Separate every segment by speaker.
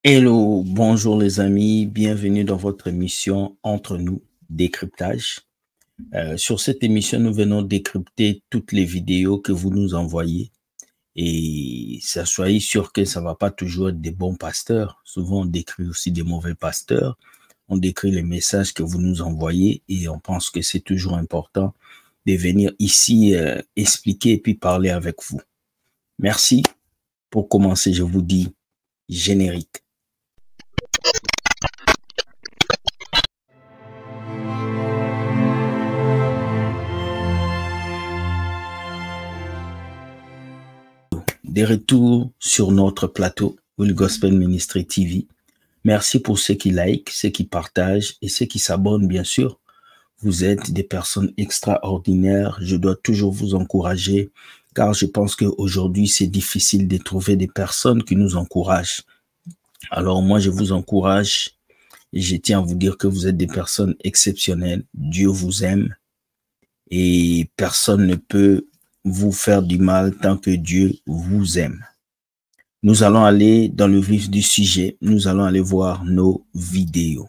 Speaker 1: Hello, bonjour les amis, bienvenue dans votre émission Entre nous, décryptage. Sur cette émission, nous venons décrypter toutes les vidéos que vous nous envoyez et soyez sûr que ça va pas toujours être des bons pasteurs. Souvent, on décrit aussi des mauvais pasteurs. On décrit les messages que vous nous envoyez et on pense que c'est toujours important de venir ici expliquer et puis parler avec vous. Merci. Pour commencer, je vous dis générique. Des retours sur notre plateau Will Gospel Ministry TV. Merci pour ceux qui like, ceux qui partagent et ceux qui s'abonnent, bien sûr. Vous êtes des personnes extraordinaires. Je dois toujours vous encourager car je pense qu'aujourd'hui, c'est difficile de trouver des personnes qui nous encouragent. Alors moi, je vous encourage et je tiens à vous dire que vous êtes des personnes exceptionnelles. Dieu vous aime et personne ne peut vous faire du mal tant que Dieu vous aime. Nous allons aller dans le vif du sujet. Nous allons aller voir nos vidéos.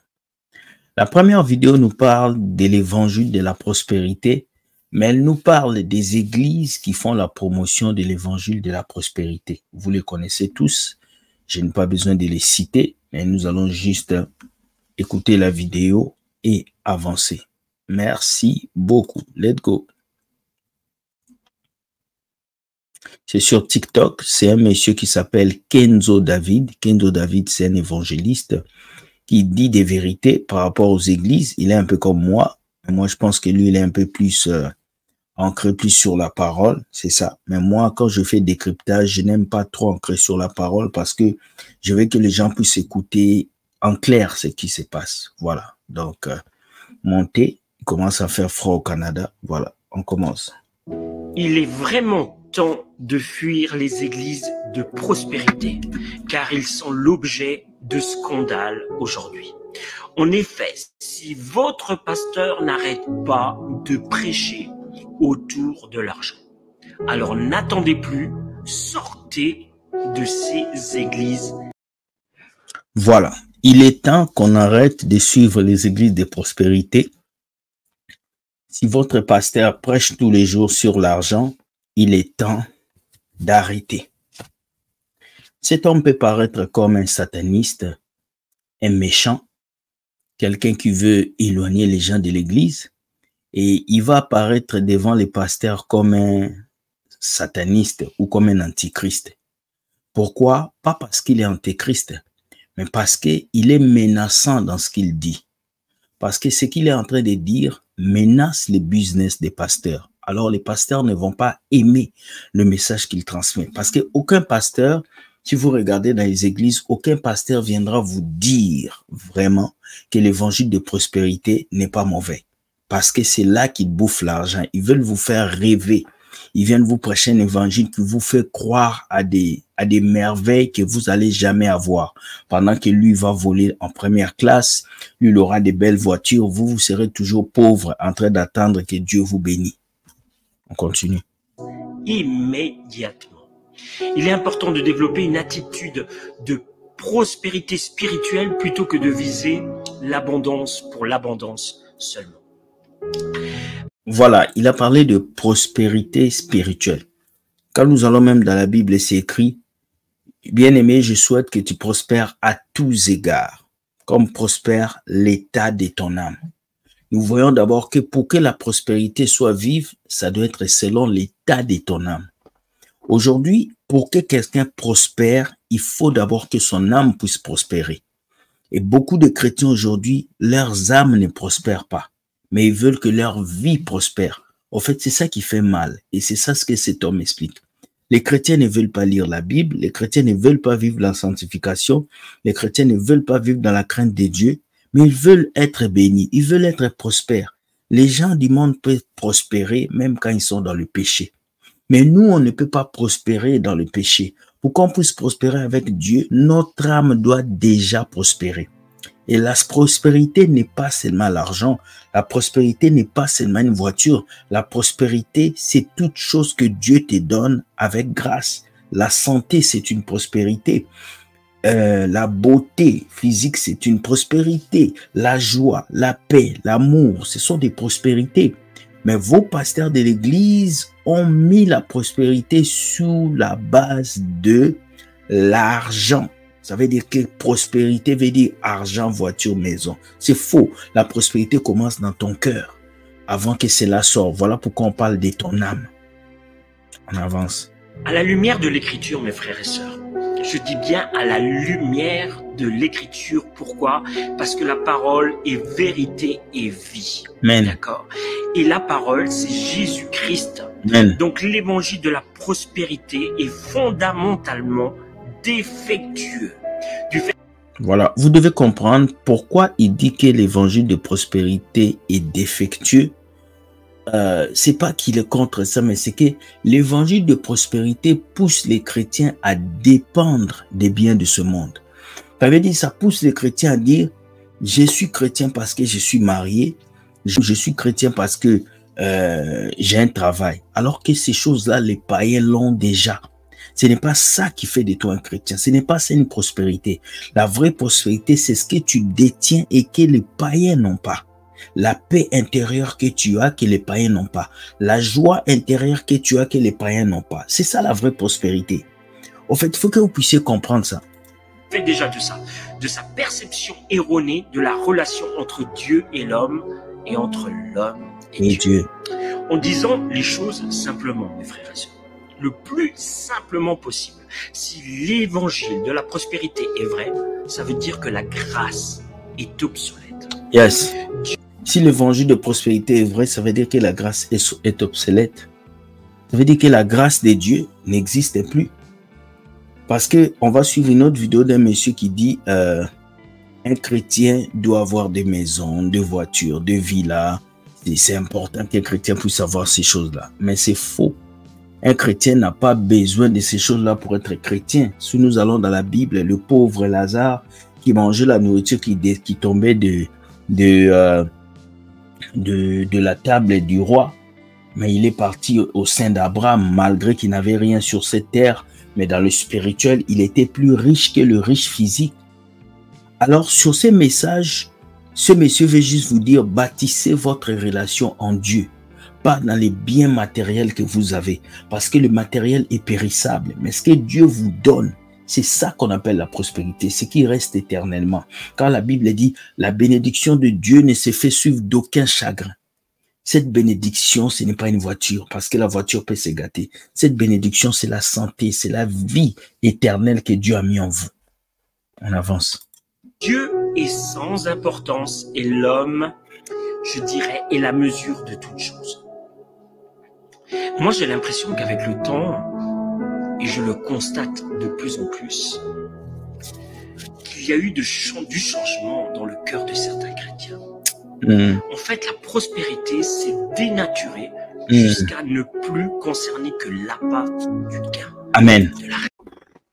Speaker 1: La première vidéo nous parle de l'évangile de la prospérité, mais elle nous parle des églises qui font la promotion de l'évangile de la prospérité. Vous les connaissez tous. Je n'ai pas besoin de les citer, mais nous allons juste écouter la vidéo et avancer. Merci beaucoup. Let's go. C'est sur TikTok, c'est un monsieur qui s'appelle Kenzo David. Kenzo David, c'est un évangéliste qui dit des vérités par rapport aux églises. Il est un peu comme moi. Moi, je pense que lui, il est un peu plus ancré plus sur la parole, c'est ça. Mais moi, quand je fais décryptage, je n'aime pas trop ancrer sur la parole parce que je veux que les gens puissent écouter en clair ce qui se passe. Voilà. Donc, montez, il commence à faire froid au Canada. Voilà, on commence.
Speaker 2: Il est vraiment temps de fuir les églises de prospérité, car ils sont l'objet de scandales aujourd'hui. En effet, si votre pasteur n'arrête pas de prêcher autour de l'argent, alors n'attendez plus, sortez de ces églises.
Speaker 1: Voilà, il est temps qu'on arrête de suivre les églises de prospérité. Si votre pasteur prêche tous les jours sur l'argent, il est temps d'arrêter. Cet homme peut paraître comme un sataniste, un méchant, quelqu'un qui veut éloigner les gens de l'église, et il va apparaître devant les pasteurs comme un sataniste ou comme un antichrist. Pourquoi? Pas parce qu'il est antichrist, mais parce qu'il est menaçant dans ce qu'il dit. Parce que ce qu'il est en train de dire menace le business des pasteurs. Alors les pasteurs ne vont pas aimer le message qu'il transmet. Parce qu'aucun pasteur, si vous regardez dans les églises, aucun pasteur viendra vous dire vraiment que l'évangile de prospérité n'est pas mauvais. Parce que c'est là qu'ils bouffent l'argent. Ils veulent vous faire rêver. Ils viennent vous prêcher un évangile qui vous fait croire à des merveilles que vous allez jamais avoir. Pendant que lui va voler en première classe, lui il aura des belles voitures, vous serez toujours pauvre en train d'attendre que Dieu vous bénisse. On continue.
Speaker 2: Immédiatement. Il est important de développer une attitude de prospérité spirituelle plutôt que de viser l'abondance pour l'abondance seulement.
Speaker 1: Voilà, il a parlé de prospérité spirituelle. Quand nous allons même dans la Bible, c'est écrit, bien-aimé, je souhaite que tu prospères à tous égards, comme prospère l'état de ton âme. Nous voyons d'abord que pour que la prospérité soit vive, ça doit être selon l'état de ton âme. Aujourd'hui, pour que quelqu'un prospère, il faut d'abord que son âme puisse prospérer. Et beaucoup de chrétiens aujourd'hui, leurs âmes ne prospèrent pas, mais ils veulent que leur vie prospère. En fait, c'est ça qui fait mal. Et c'est ça ce que cet homme explique. Les chrétiens ne veulent pas lire la Bible, les chrétiens ne veulent pas vivre la sanctification, les chrétiens ne veulent pas vivre dans la crainte de Dieu, mais ils veulent être bénis, ils veulent être prospères. Les gens du monde peuvent prospérer même quand ils sont dans le péché. Mais nous, on ne peut pas prospérer dans le péché. Pour qu'on puisse prospérer avec Dieu, notre âme doit déjà prospérer. Et la prospérité n'est pas seulement l'argent. La prospérité n'est pas seulement une voiture. La prospérité, c'est toute chose que Dieu te donne avec grâce. La santé, c'est une prospérité. la beauté physique, c'est une prospérité. La joie, la paix, l'amour, ce sont des prospérités. Mais vos pasteurs de l'église ont mis la prospérité sous la base de l'argent. Ça veut dire que prospérité veut dire argent, voiture, maison. C'est faux. La prospérité commence dans ton cœur avant que cela sorte. Voilà pourquoi on parle de ton âme. On avance.
Speaker 2: À la lumière de l'écriture, mes frères et sœurs, je dis bien à la lumière de l'écriture. Pourquoi? Parce que la parole est vérité et vie.
Speaker 1: Amen.
Speaker 2: D'accord? Et la parole, c'est Jésus-Christ.
Speaker 1: Amen.
Speaker 2: Donc l'évangile de la prospérité est fondamentalement défectueux.
Speaker 1: Voilà, vous devez comprendre pourquoi il dit que l'évangile de prospérité est défectueux. C'est pas qu'il est contre ça, mais c'est que l'évangile de prospérité pousse les chrétiens à dépendre des biens de ce monde. Ça veut dire, ça pousse les chrétiens à dire, je suis chrétien parce que je suis marié, je suis chrétien parce que j'ai un travail. Alors que ces choses-là, les païens l'ont déjà. Ce n'est pas ça qui fait de toi un chrétien. Ce n'est pas ça une prospérité. La vraie prospérité, c'est ce que tu détiens et que les païens n'ont pas. La paix intérieure que tu as, que les païens n'ont pas. La joie intérieure que tu as, que les païens n'ont pas. C'est ça la vraie prospérité. Au fait, il faut que vous puissiez comprendre ça.
Speaker 2: Fait déjà de sa perception erronée de la relation entre Dieu et l'homme et entre l'homme et Dieu. En disant les choses simplement, mes frères et sœurs, le plus simplement possible. Si l'évangile de la prospérité est vrai, ça veut dire que la grâce est obsolète.
Speaker 1: Yes. Si l'évangile de prospérité est vrai, ça veut dire que la grâce est obsolète. Ça veut dire que la grâce de Dieu n'existe plus. Parce que on va suivre une autre vidéo d'un monsieur qui dit un chrétien doit avoir des maisons, des voitures, des villas. C'est important qu'un chrétien puisse avoir ces choses-là. Mais c'est faux. Un chrétien n'a pas besoin de ces choses-là pour être chrétien. Si nous allons dans la Bible, le pauvre Lazare qui mangeait la nourriture qui tombait de la table du roi, mais il est parti au sein d'Abraham malgré qu'il n'avait rien sur cette terre, mais dans le spirituel, il était plus riche que le riche physique. Alors sur ces messages, ce monsieur veut juste vous dire, bâtissez votre relation en Dieu, pas dans les biens matériels que vous avez, parce que le matériel est périssable, mais ce que Dieu vous donne, c'est ça qu'on appelle la prospérité, ce qui reste éternellement. Quand la Bible dit, la bénédiction de Dieu ne se fait suivre d'aucun chagrin. Cette bénédiction, ce n'est pas une voiture, parce que la voiture peut se gâter. Cette bénédiction, c'est la santé, c'est la vie éternelle que Dieu a mis en vous. On avance.
Speaker 2: Dieu est sans importance et l'homme, je dirais, est la mesure de toute chose. Moi, j'ai l'impression qu'avec le temps, et je le constate de plus en plus, qu'il y a eu du changement dans le cœur de certains chrétiens. En fait, la prospérité s'est dénaturée jusqu'à ne plus concerner que l'appât du gain.
Speaker 1: Amen.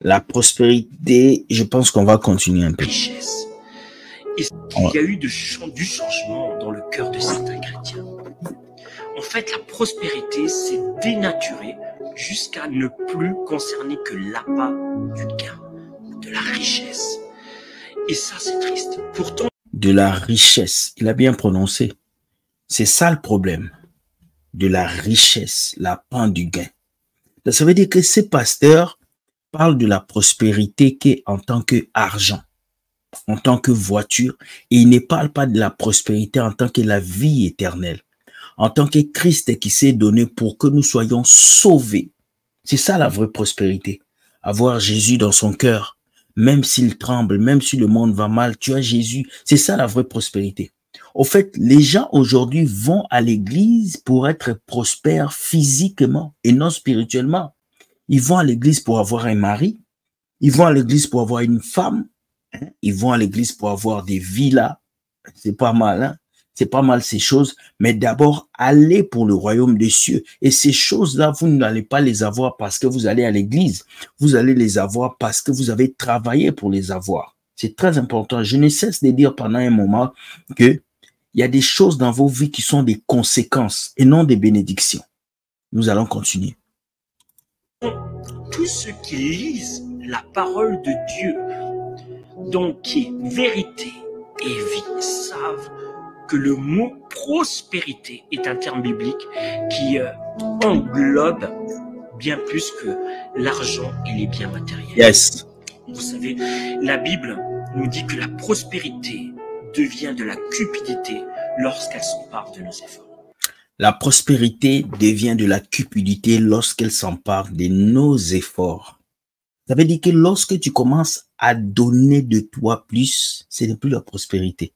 Speaker 1: La prospérité, je pense qu'on va continuer un peu.
Speaker 2: Richesse. Et il y a eu du changement dans le cœur de certains chrétiens. En fait, la prospérité s'est dénaturée jusqu'à ne plus concerner que l'appât du gain, de la richesse. Et ça, c'est triste. Pourtant,
Speaker 1: de la richesse, il a bien prononcé. C'est ça le problème. De la richesse, l'appât du gain. Ça veut dire que ces pasteurs parlent de la prospérité qui en tant qu'argent, en tant que voiture, et ils ne parlent pas de la prospérité en tant que la vie éternelle, en tant que Christ qui s'est donné pour que nous soyons sauvés. C'est ça la vraie prospérité. Avoir Jésus dans son cœur, même s'il tremble, même si le monde va mal, tu as Jésus. C'est ça la vraie prospérité. Au fait, les gens aujourd'hui vont à l'église pour être prospères physiquement et non spirituellement. Ils vont à l'église pour avoir un mari, ils vont à l'église pour avoir une femme, ils vont à l'église pour avoir des villas. C'est pas mal, hein? C'est pas mal ces choses, mais d'abord, allez pour le royaume des cieux. Et ces choses-là, vous n'allez pas les avoir parce que vous allez à l'église. Vous allez les avoir parce que vous avez travaillé pour les avoir. C'est très important. Je ne cesse de dire pendant un moment que il y a des choses dans vos vies qui sont des conséquences et non des bénédictions. Nous allons continuer.
Speaker 2: Tous ceux qui lisent la parole de Dieu donc qui est vérité et vie, savent que le mot prospérité est un terme biblique qui englobe bien plus que l'argent et les biens matériels.
Speaker 1: Yes.
Speaker 2: Vous savez, la Bible nous dit que la prospérité devient de la cupidité lorsqu'elle s'empare de nos efforts.
Speaker 1: La prospérité devient de la cupidité lorsqu'elle s'empare de nos efforts. Ça veut dire que lorsque tu commences à donner de toi plus, ce n'est plus la prospérité.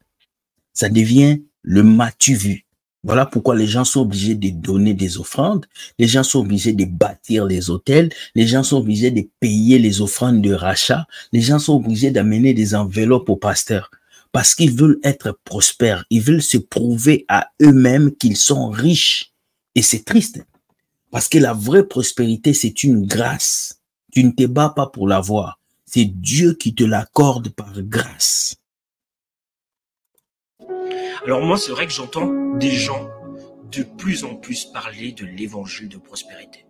Speaker 1: Ça devient le m'as-tu vu. Voilà pourquoi les gens sont obligés de donner des offrandes, les gens sont obligés de bâtir les hôtels, les gens sont obligés de payer les offrandes de rachat, les gens sont obligés d'amener des enveloppes au pasteur. Parce qu'ils veulent être prospères, ils veulent se prouver à eux-mêmes qu'ils sont riches. Et c'est triste, parce que la vraie prospérité, c'est une grâce. Tu ne te bats pas pour l'avoir, c'est Dieu qui te l'accorde par grâce.
Speaker 2: Alors moi, c'est vrai que j'entends des gens de plus en plus parler de l'évangile de prospérité.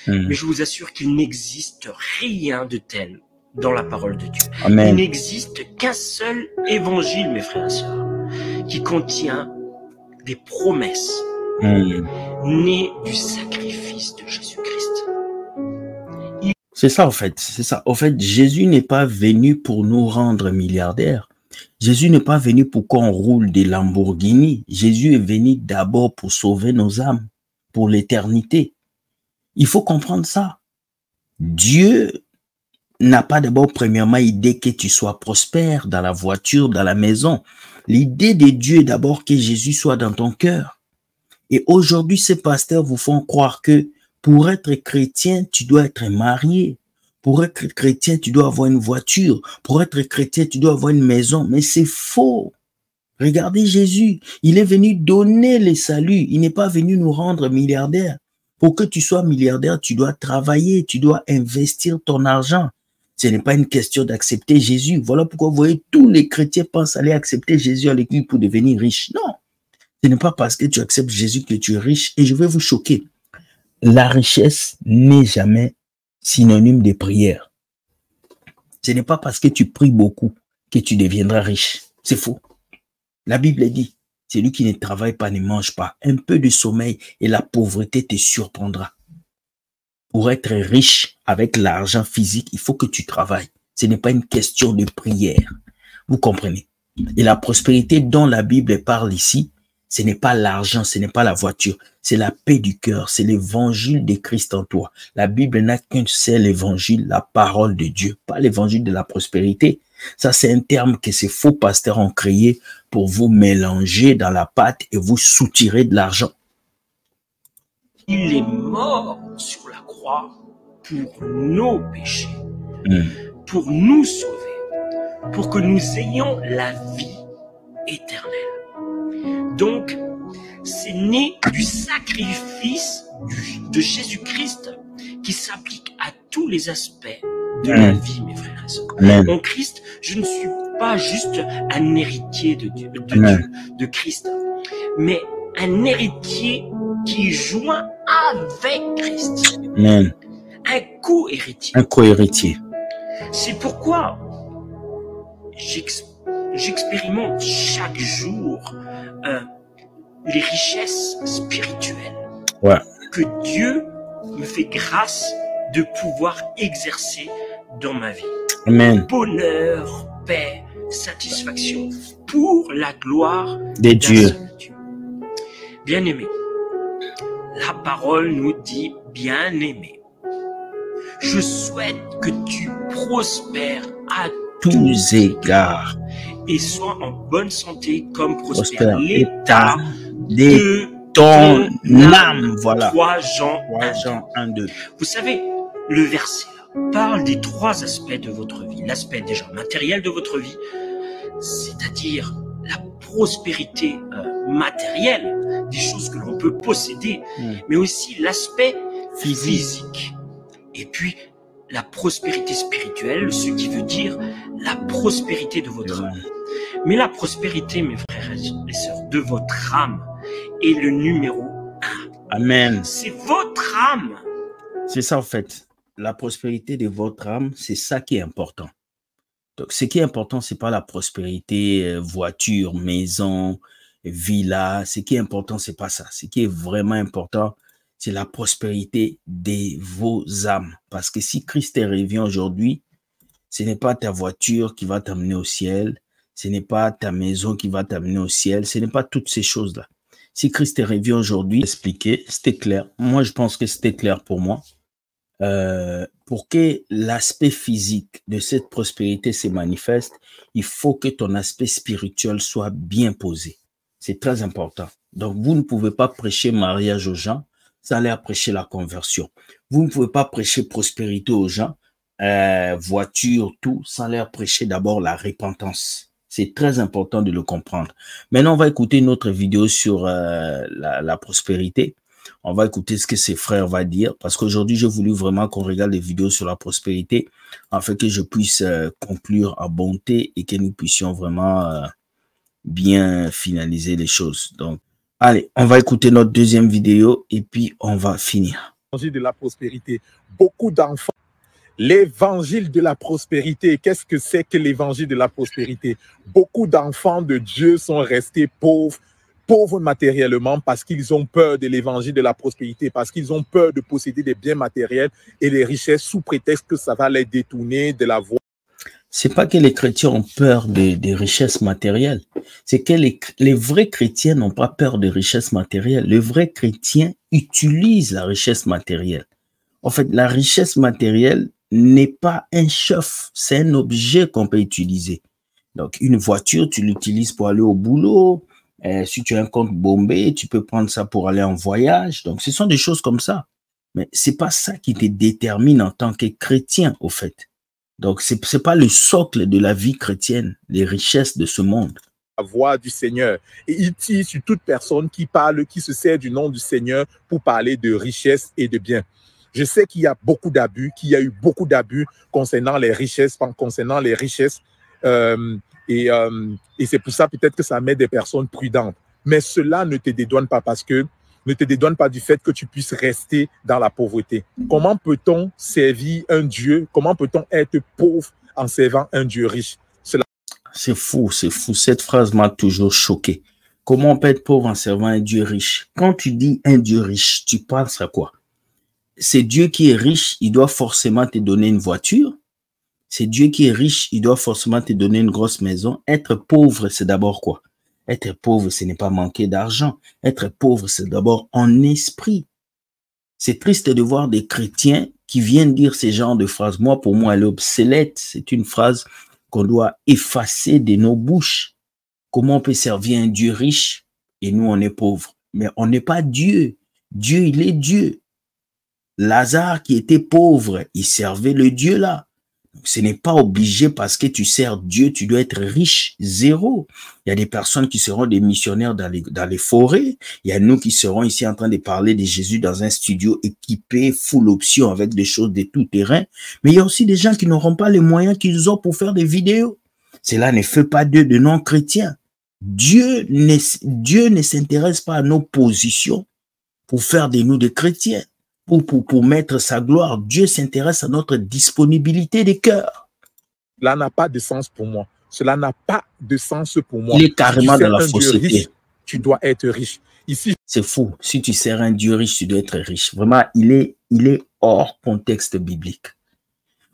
Speaker 2: Mais je vous assure qu'il n'existe rien de tel dans la parole de Dieu.
Speaker 1: Amen.
Speaker 2: Il n'existe qu'un seul évangile, mes frères et sœurs, qui contient des promesses nées du sacrifice de Jésus-Christ.
Speaker 1: C'est ça, en fait. C'est ça. En fait, Jésus n'est pas venu pour nous rendre milliardaires. Jésus n'est pas venu pour qu'on roule des Lamborghini. Jésus est venu d'abord pour sauver nos âmes, pour l'éternité. Il faut comprendre ça. Dieu n'a pas d'abord premièrement idée que tu sois prospère dans la voiture, dans la maison. L'idée de Dieu est d'abord que Jésus soit dans ton cœur. Et aujourd'hui, ces pasteurs vous font croire que pour être chrétien, tu dois être marié. Pour être chrétien, tu dois avoir une voiture. Pour être chrétien, tu dois avoir une maison. Mais c'est faux. Regardez Jésus. Il est venu donner le salut. Il n'est pas venu nous rendre milliardaires. Pour que tu sois milliardaire, tu dois travailler. Tu dois investir ton argent. Ce n'est pas une question d'accepter Jésus. Voilà pourquoi vous voyez, tous les chrétiens pensent aller accepter Jésus à l'église pour devenir riche. Non. Ce n'est pas parce que tu acceptes Jésus que tu es riche. Et je vais vous choquer. La richesse n'est jamais synonyme de prière. Ce n'est pas parce que tu pries beaucoup que tu deviendras riche. C'est faux. La Bible dit, celui qui ne travaille pas ne mange pas. Un peu de sommeil et la pauvreté te surprendra. Pour être riche avec l'argent physique, il faut que tu travailles. Ce n'est pas une question de prière. Vous comprenez? Et la prospérité dont la Bible parle ici, ce n'est pas l'argent, ce n'est pas la voiture, c'est la paix du cœur, c'est l'évangile de Christ en toi. La Bible n'a qu'un seul évangile, la parole de Dieu, pas l'évangile de la prospérité. Ça, c'est un terme que ces faux pasteurs ont créé pour vous mélanger dans la pâte et vous soutirer de l'argent.
Speaker 2: Il est mort sur la croix pour nos péchés, pour nous sauver, pour que nous ayons la vie éternelle. Donc, c'est né du sacrifice de Jésus-Christ qui s'applique à tous les aspects de la vie, mes frères et sœurs. En Christ, je ne suis pas juste un héritier de Dieu, de Christ, mais un héritier qui est joint avec Christ. Un co-héritier.
Speaker 1: Un co-héritier.
Speaker 2: C'est pourquoi j'expérimente chaque jour les richesses spirituelles que Dieu me fait grâce de pouvoir exercer dans ma vie.
Speaker 1: Amen.
Speaker 2: Bonheur, paix, satisfaction pour la gloire
Speaker 1: de Dieu.
Speaker 2: Bien-aimé, la parole nous dit bien-aimé. Je souhaite que tu prospères à tous égards et sois en bonne santé comme prospère l'état de ton âme.
Speaker 1: Voilà.
Speaker 2: 3 Jean
Speaker 1: 1, 2.
Speaker 2: Vous savez, le verset là parle des 3 aspects de votre vie. L'aspect déjà matériel de votre vie, c'est-à-dire la prospérité matérielle, des choses que l'on peut posséder, mais aussi l'aspect physique. Et puis, la prospérité spirituelle, ce qui veut dire la prospérité de votre âme. Mais la prospérité, mes frères et sœurs, de votre âme est le numéro 1.
Speaker 1: Amen.
Speaker 2: C'est votre âme.
Speaker 1: C'est ça en fait. La prospérité de votre âme, c'est ça qui est important. Donc, ce qui est important, c'est pas la prospérité, voiture, maison, villa. Ce qui est important, c'est pas ça. Ce qui est vraiment important, c'est la prospérité de vos âmes. Parce que si Christ revient aujourd'hui, ce n'est pas ta voiture qui va t'amener au ciel. Ce n'est pas ta maison qui va t'amener au ciel. Ce n'est pas toutes ces choses-là. Si Christ revient aujourd'hui, expliquer, c'était clair. Moi, je pense que c'était clair pour moi. Pour que l'aspect physique de cette prospérité se manifeste, il faut que ton aspect spirituel soit bien posé. C'est très important. Donc, vous ne pouvez pas prêcher mariage aux gens sans leur prêcher la conversion. Vous ne pouvez pas prêcher prospérité aux gens, voiture, tout, sans leur prêcher d'abord la repentance. C'est très important de le comprendre. Maintenant, on va écouter une autre vidéo sur la prospérité. On va écouter ce que ses frères vont dire, parce qu'aujourd'hui, j'ai voulu vraiment qu'on regarde les vidéos sur la prospérité, afin que je puisse conclure en bonté et que nous puissions vraiment bien finaliser les choses. Donc, allez, on va écouter notre deuxième vidéo et puis on va finir.
Speaker 3: L'évangile de la prospérité. Beaucoup d'enfants. L'évangile de la prospérité. Qu'est-ce que c'est que l'évangile de la prospérité? Beaucoup d'enfants de Dieu sont restés pauvres matériellement parce qu'ils ont peur de l'évangile de la prospérité, parce qu'ils ont peur de posséder des biens matériels et des richesses sous prétexte que ça va les détourner de la voie.
Speaker 1: C'est pas que les chrétiens ont peur des richesses matérielles. C'est que les vrais chrétiens n'ont pas peur des richesses matérielles. Les vrais chrétiens utilisent la richesse matérielle. En fait, la richesse matérielle n'est pas un chef, c'est un objet qu'on peut utiliser. Donc, une voiture, tu l'utilises pour aller au boulot. Si tu as un compte bombé, tu peux prendre ça pour aller en voyage. Donc, ce sont des choses comme ça. Mais c'est pas ça qui te détermine en tant que chrétien, au fait. Donc, c'est pas le socle de la vie chrétienne, les richesses de ce monde.
Speaker 3: La voix du Seigneur. Et il tire sur toute personne qui parle, qui se sert du nom du Seigneur pour parler de richesse et de biens. Je sais qu'il y a beaucoup d'abus, qu'il y a eu beaucoup d'abus concernant les richesses, et c'est pour ça peut-être que ça met des personnes prudentes. Mais cela ne te dédouane pas ne te dédouane pas du fait que tu puisses rester dans la pauvreté. Comment peut-on servir un Dieu? Comment peut-on être pauvre en servant un Dieu riche?
Speaker 1: C'est fou, c'est fou. Cette phrase m'a toujours choqué. Comment on peut être pauvre en servant un Dieu riche? Quand tu dis un Dieu riche, tu penses à quoi? C'est Dieu qui est riche, il doit forcément te donner une voiture. C'est Dieu qui est riche, il doit forcément te donner une grosse maison. Être pauvre, c'est d'abord quoi? Être pauvre, ce n'est pas manquer d'argent. Être pauvre, c'est d'abord en esprit. C'est triste de voir des chrétiens qui viennent dire ce genre de phrases. Moi, pour moi, elle est obsolète. C'est une phrase qu'on doit effacer de nos bouches. Comment on peut servir un Dieu riche et nous, on est pauvres? Mais on n'est pas Dieu. Dieu, il est Dieu. Lazare qui était pauvre, il servait le Dieu là. Donc, ce n'est pas obligé parce que tu sers Dieu, tu dois être riche, zéro. Il y a des personnes qui seront des missionnaires dans les forêts. Il y a nous qui serons ici en train de parler de Jésus dans un studio équipé, full option avec des choses de tout terrain. Mais il y a aussi des gens qui n'auront pas les moyens qu'ils ont pour faire des vidéos. Cela ne fait pas d'eux de non-chrétiens. Dieu ne s'intéresse pas à nos positions pour faire de nous des chrétiens. Pour mettre sa gloire, Dieu s'intéresse à notre disponibilité des cœurs.
Speaker 3: Cela n'a pas de sens pour moi. Cela n'a pas de sens pour moi.
Speaker 1: Il est carrément dans la fausseté.
Speaker 3: Riche, tu dois être riche. Ici,
Speaker 1: c'est fou. Si tu sers un Dieu riche, tu dois être riche. Vraiment, il est hors contexte biblique.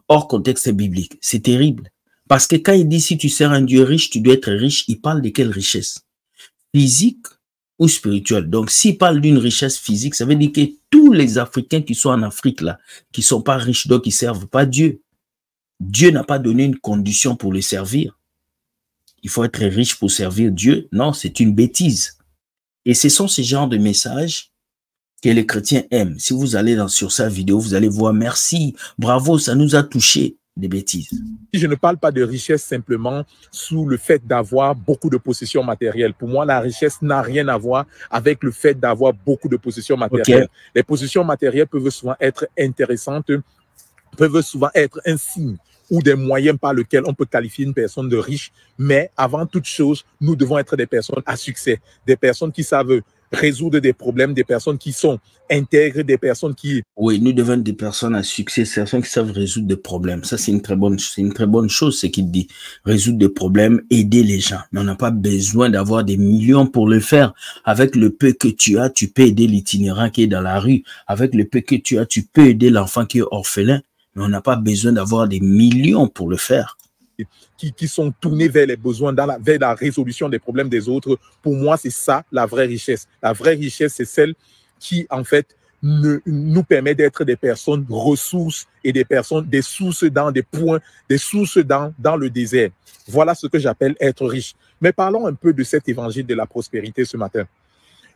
Speaker 1: Hors contexte biblique. C'est terrible. Parce que quand il dit si tu sers un Dieu riche, tu dois être riche, il parle de quelle richesse? Physique ou spirituelle. Donc, s'il parle d'une richesse physique, ça veut dire que tous les Africains qui sont en Afrique, là, qui sont pas riches, donc ils servent pas Dieu. Dieu n'a pas donné une condition pour le servir. Il faut être riche pour servir Dieu. Non, c'est une bêtise. Et ce sont ces genres de messages que les chrétiens aiment. Si vous allez sur sa vidéo, vous allez voir, merci, bravo, ça nous a touchés. Des bêtises.
Speaker 3: Je ne parle pas de richesse simplement sous le fait d'avoir beaucoup de possessions matérielles. Pour moi, la richesse n'a rien à voir avec le fait d'avoir beaucoup de possessions matérielles. Okay. Les possessions matérielles peuvent souvent être intéressantes, peuvent souvent être un signe ou des moyens par lesquels on peut qualifier une personne de riche. Mais avant toute chose, nous devons être des personnes à succès, des personnes qui savent résoudre des problèmes, des personnes qui sont intègres, des personnes qui...
Speaker 1: Oui, nous devons être des personnes à succès, des personnes qui savent résoudre des problèmes. Ça, c'est une très bonne chose, ce qu'il dit. Résoudre des problèmes, aider les gens. Mais on n'a pas besoin d'avoir des millions pour le faire. Avec le peu que tu as, tu peux aider l'itinérant qui est dans la rue. Avec le peu que tu as, tu peux aider l'enfant qui est orphelin. Mais on n'a pas besoin d'avoir des millions pour le faire.
Speaker 3: Qui sont tournés vers les besoins, vers la résolution des problèmes des autres. Pour moi, c'est ça la vraie richesse. La vraie richesse, c'est celle qui, en fait, nous permet d'être des personnes ressources et des personnes, des sources dans des points, des sources dans le désert. Voilà ce que j'appelle être riche. Mais parlons un peu de cet évangile de la prospérité ce matin.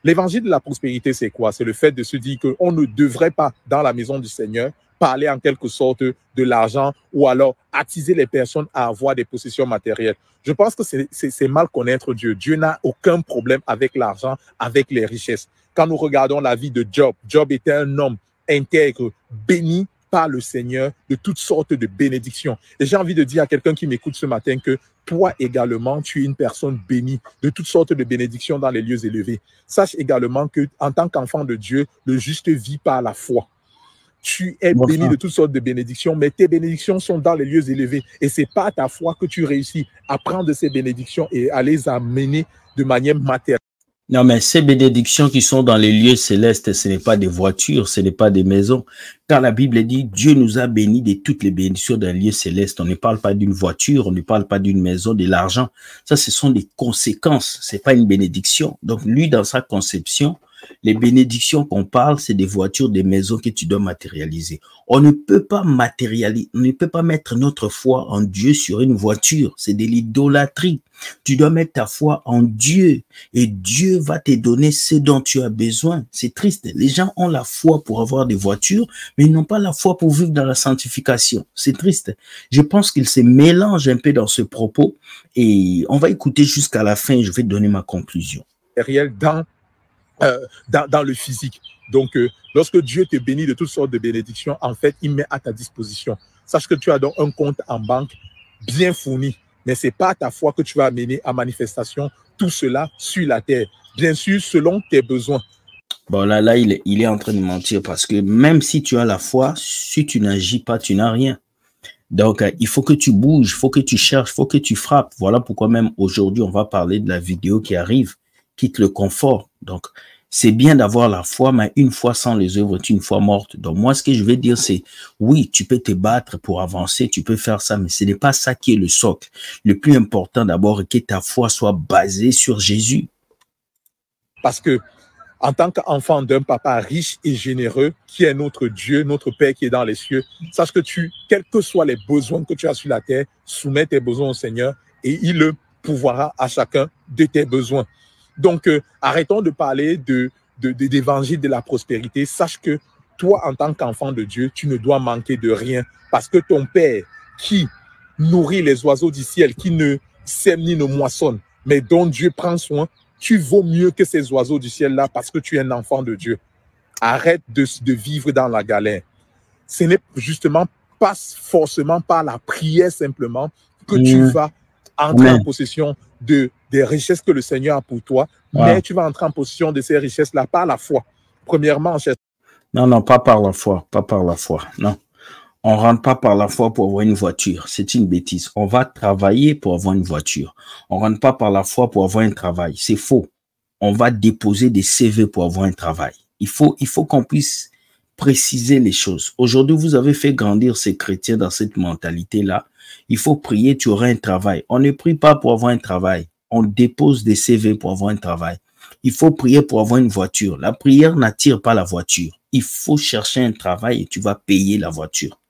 Speaker 3: L'évangile de la prospérité, c'est quoi? C'est le fait de se dire qu'on ne devrait pas, dans la maison du Seigneur, parler en quelque sorte de l'argent ou alors attiser les personnes à avoir des possessions matérielles. Je pense que c'est mal connaître Dieu. Dieu n'a aucun problème avec l'argent, avec les richesses. Quand nous regardons la vie de Job, Job était un homme intègre, béni par le Seigneur de toutes sortes de bénédictions. Et j'ai envie de dire à quelqu'un qui m'écoute ce matin que toi également, tu es une personne bénie de toutes sortes de bénédictions dans les lieux élevés. Sache également que en tant qu'enfant de Dieu, le juste vit par la foi. Tu es béni de toutes sortes de bénédictions, mais tes bénédictions sont dans les lieux élevés. Et c'est par ta foi que tu réussis à prendre ces bénédictions et à les amener de manière matérielle.
Speaker 1: Non, mais ces bénédictions qui sont dans les lieux célestes, ce n'est pas des voitures, ce n'est pas des maisons. Car la Bible dit, Dieu nous a bénis de toutes les bénédictions d'un lieu céleste. On ne parle pas d'une voiture, on ne parle pas d'une maison, de l'argent. Ça, ce sont des conséquences. C'est pas une bénédiction. Donc, lui, dans sa conception, les bénédictions qu'on parle, c'est des voitures, des maisons que tu dois matérialiser. On ne peut pas matérialiser, on ne peut pas mettre notre foi en Dieu sur une voiture. C'est de l'idolâtrie. Tu dois mettre ta foi en Dieu et Dieu va te donner ce dont tu as besoin. C'est triste. Les gens ont la foi pour avoir des voitures, mais ils n'ont pas la foi pour vivre dans la sanctification. C'est triste. Je pense qu'ils se mélangent un peu dans ce propos et on va écouter jusqu'à la fin. Je vais donner ma conclusion.
Speaker 3: Dans le physique. Donc, lorsque Dieu te bénit de toutes sortes de bénédictions, en fait, il met à ta disposition. Sache que tu as donc un compte en banque bien fourni, mais ce n'est pas ta foi que tu vas amener à manifestation, tout cela sur la terre. Bien sûr, selon tes besoins.
Speaker 1: Bon, là, il est en train de mentir parce que même si tu as la foi, si tu n'agis pas, tu n'as rien. Donc, il faut que tu bouges, il faut que tu cherches, il faut que tu frappes. Voilà pourquoi même aujourd'hui, on va parler de la vidéo qui arrive. Quitte le confort. Donc, c'est bien d'avoir la foi, mais une foi sans les œuvres est une foi morte. Donc, moi, ce que je vais dire, c'est, oui, tu peux te battre pour avancer, tu peux faire ça, mais ce n'est pas ça qui est le socle. Le plus important d'abord est que ta foi soit basée sur Jésus.
Speaker 3: Parce que, en tant qu'enfant d'un papa riche et généreux, qui est notre Dieu, notre Père qui est dans les cieux, sache que quels que soient les besoins que tu as sur la terre, soumets tes besoins au Seigneur et il le pourvoira à chacun de tes besoins. Donc, arrêtons de parler d'évangile de la prospérité. Sache que toi, en tant qu'enfant de Dieu, tu ne dois manquer de rien parce que ton Père qui nourrit les oiseaux du ciel, qui ne sème ni ne moissonne, mais dont Dieu prend soin, tu vaux mieux que ces oiseaux du ciel-là parce que tu es un enfant de Dieu. Arrête de vivre dans la galère. Ce n'est justement pas forcément par la prière simplement que tu vas entrer en possession des richesses que le Seigneur a pour toi, mais tu vas entrer en possession de ces richesses-là par la foi. Premièrement,
Speaker 1: non, pas par la foi, pas par la foi, non. On ne rentre pas par la foi pour avoir une voiture, c'est une bêtise. On va travailler pour avoir une voiture. On ne rentre pas par la foi pour avoir un travail, c'est faux. On va déposer des CV pour avoir un travail. Il faut qu'on puisse préciser les choses. Aujourd'hui, vous avez fait grandir ces chrétiens dans cette mentalité-là. Il faut prier, tu auras un travail. On ne prie pas pour avoir un travail. On dépose des CV pour avoir un travail. Il faut prier pour avoir une voiture. La prière n'attire pas la voiture. Il faut chercher un travail et tu vas payer la voiture.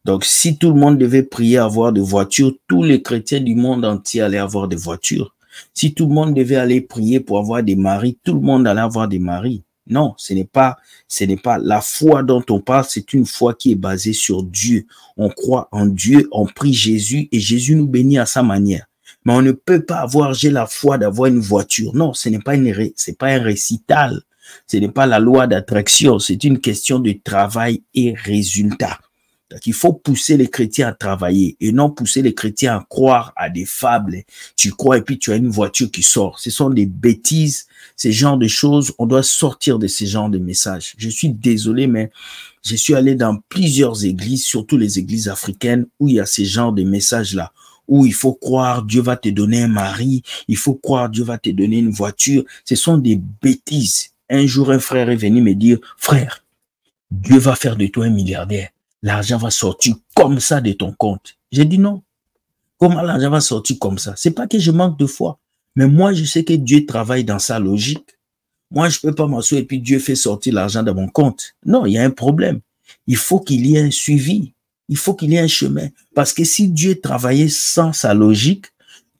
Speaker 1: Donc, si tout le monde devait prier avoir des voitures, tous les chrétiens du monde entier allaient avoir des voitures. Si tout le monde devait aller prier pour avoir des maris, tout le monde allait avoir des maris. Non, ce n'est pas la foi dont on parle, c'est une foi qui est basée sur Dieu. On croit en Dieu, on prie Jésus et Jésus nous bénit à sa manière. Mais on ne peut pas avoir, j'ai la foi d'avoir une voiture. Non, ce n'est pas un récital. Ce n'est pas la loi d'attraction. C'est une question de travail et résultat. Donc, il faut pousser les chrétiens à travailler et non pousser les chrétiens à croire à des fables. Tu crois et puis tu as une voiture qui sort. Ce sont des bêtises, ces genres de choses. On doit sortir de ces genres de messages. Je suis désolé, mais je suis allé dans plusieurs églises, surtout les églises africaines, où il y a ces genres de messages-là, où il faut croire Dieu va te donner un mari, il faut croire Dieu va te donner une voiture. Ce sont des bêtises. Un jour, un frère est venu me dire, frère, Dieu va faire de toi un milliardaire. L'argent va sortir comme ça de ton compte. J'ai dit non. Comment l'argent va sortir comme ça? C'est pas que je manque de foi. Mais moi, je sais que Dieu travaille dans sa logique. Moi, je peux pas m'asseoir et puis Dieu fait sortir l'argent de mon compte. Non, il y a un problème. Il faut qu'il y ait un suivi. Il faut qu'il y ait un chemin. Parce que si Dieu travaillait sans sa logique,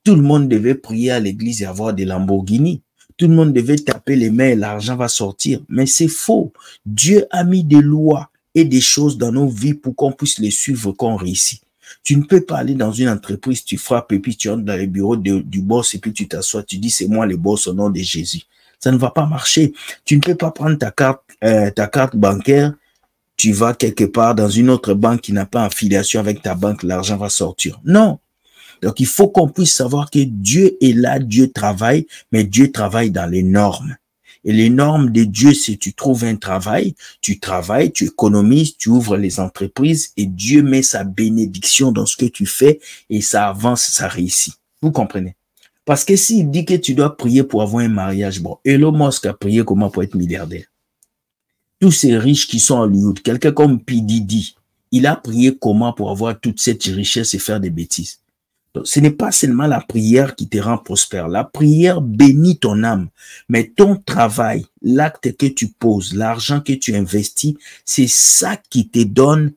Speaker 1: tout le monde devait prier à l'église et avoir des Lamborghini. Tout le monde devait taper les mains et l'argent va sortir. Mais c'est faux. Dieu a mis des lois et des choses dans nos vies pour qu'on puisse les suivre, qu'on réussit. Tu ne peux pas aller dans une entreprise, tu frappes et puis tu entres dans le bureau du boss et puis tu t'assois, tu dis c'est moi le boss au nom de Jésus. Ça ne va pas marcher. Tu ne peux pas prendre ta carte bancaire, tu vas quelque part dans une autre banque qui n'a pas affiliation avec ta banque, l'argent va sortir. Non. Donc il faut qu'on puisse savoir que Dieu est là, Dieu travaille, mais Dieu travaille dans les normes. Et les normes de Dieu, c'est tu trouves un travail, tu travailles, tu économises, tu ouvres les entreprises et Dieu met sa bénédiction dans ce que tu fais et ça avance, ça réussit. Vous comprenez? Parce que s'il dit que tu dois prier pour avoir un mariage, bon, Elon Musk a prié comment pour être milliardaire? Tous ces riches qui sont à Hollywood, quelqu'un comme P. Diddy, il a prié comment pour avoir toute cette richesse et faire des bêtises? Donc, ce n'est pas seulement la prière qui te rend prospère. La prière bénit ton âme. Mais ton travail, l'acte que tu poses, l'argent que tu investis, c'est ça qui te donne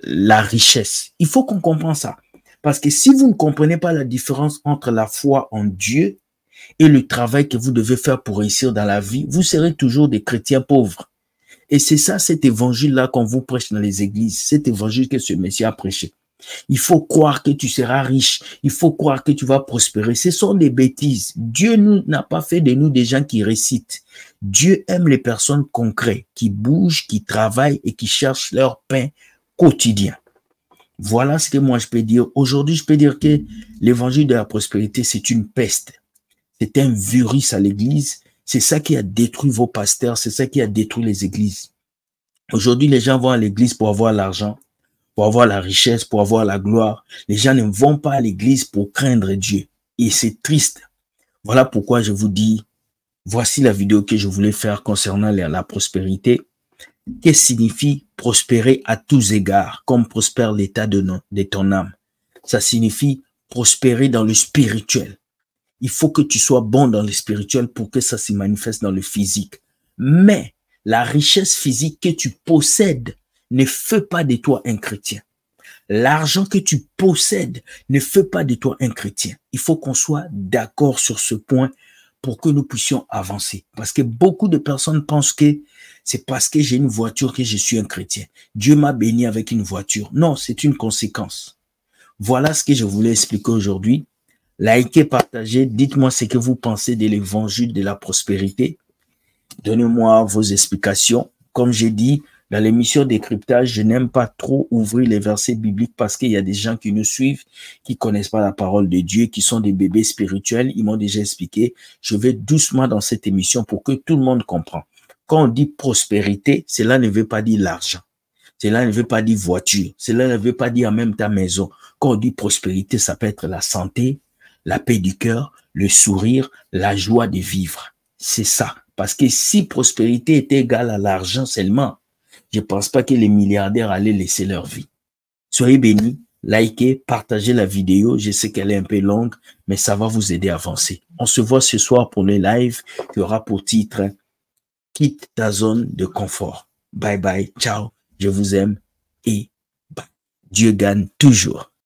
Speaker 1: la richesse. Il faut qu'on comprenne ça. Parce que si vous ne comprenez pas la différence entre la foi en Dieu et le travail que vous devez faire pour réussir dans la vie, vous serez toujours des chrétiens pauvres. Et c'est ça, cet évangile-là qu'on vous prêche dans les églises, cet évangile que ce Messie a prêché. Il faut croire que tu seras riche. Il faut croire que tu vas prospérer. Ce sont des bêtises. Dieu n'a pas fait de nous des gens qui récitent. Dieu aime les personnes concrètes, qui bougent, qui travaillent et qui cherchent leur pain quotidien. Voilà ce que moi je peux dire. Aujourd'hui, je peux dire que l'évangile de la prospérité, c'est une peste. C'est un virus à l'église. C'est ça qui a détruit vos pasteurs. C'est ça qui a détruit les églises. Aujourd'hui, les gens vont à l'église pour avoir l'argent, pour avoir la richesse, pour avoir la gloire. Les gens ne vont pas à l'église pour craindre Dieu. Et c'est triste. Voilà pourquoi je vous dis, voici la vidéo que je voulais faire concernant la prospérité. Qu'est-ce que signifie prospérer à tous égards, comme prospère l'état de ton âme? Ça signifie prospérer dans le spirituel. Il faut que tu sois bon dans le spirituel pour que ça se manifeste dans le physique. Mais la richesse physique que tu possèdes ne fait pas de toi un chrétien. L'argent que tu possèdes ne fait pas de toi un chrétien. Il faut qu'on soit d'accord sur ce point pour que nous puissions avancer. Parce que beaucoup de personnes pensent que c'est parce que j'ai une voiture que je suis un chrétien. Dieu m'a béni avec une voiture. Non, c'est une conséquence. Voilà ce que je voulais expliquer aujourd'hui. Likez, partagez, dites-moi ce que vous pensez de l'évangile de la prospérité. Donnez-moi vos explications. Comme j'ai dit, dans l'émission Décryptage, je n'aime pas trop ouvrir les versets bibliques parce qu'il y a des gens qui nous suivent, qui connaissent pas la parole de Dieu, qui sont des bébés spirituels. Ils m'ont déjà expliqué. Je vais doucement dans cette émission pour que tout le monde comprenne. Quand on dit prospérité, cela ne veut pas dire l'argent. Cela ne veut pas dire voiture. Cela ne veut pas dire en même ta maison. Quand on dit prospérité, ça peut être la santé, la paix du cœur, le sourire, la joie de vivre. C'est ça. Parce que si prospérité était égale à l'argent seulement, je ne pense pas que les milliardaires allaient laisser leur vie. Soyez bénis, likez, partagez la vidéo. Je sais qu'elle est un peu longue, mais ça va vous aider à avancer. On se voit ce soir pour le live qui aura pour titre « Quitte ta zone de confort ». Bye bye, ciao, je vous aime et bye. Dieu gagne toujours.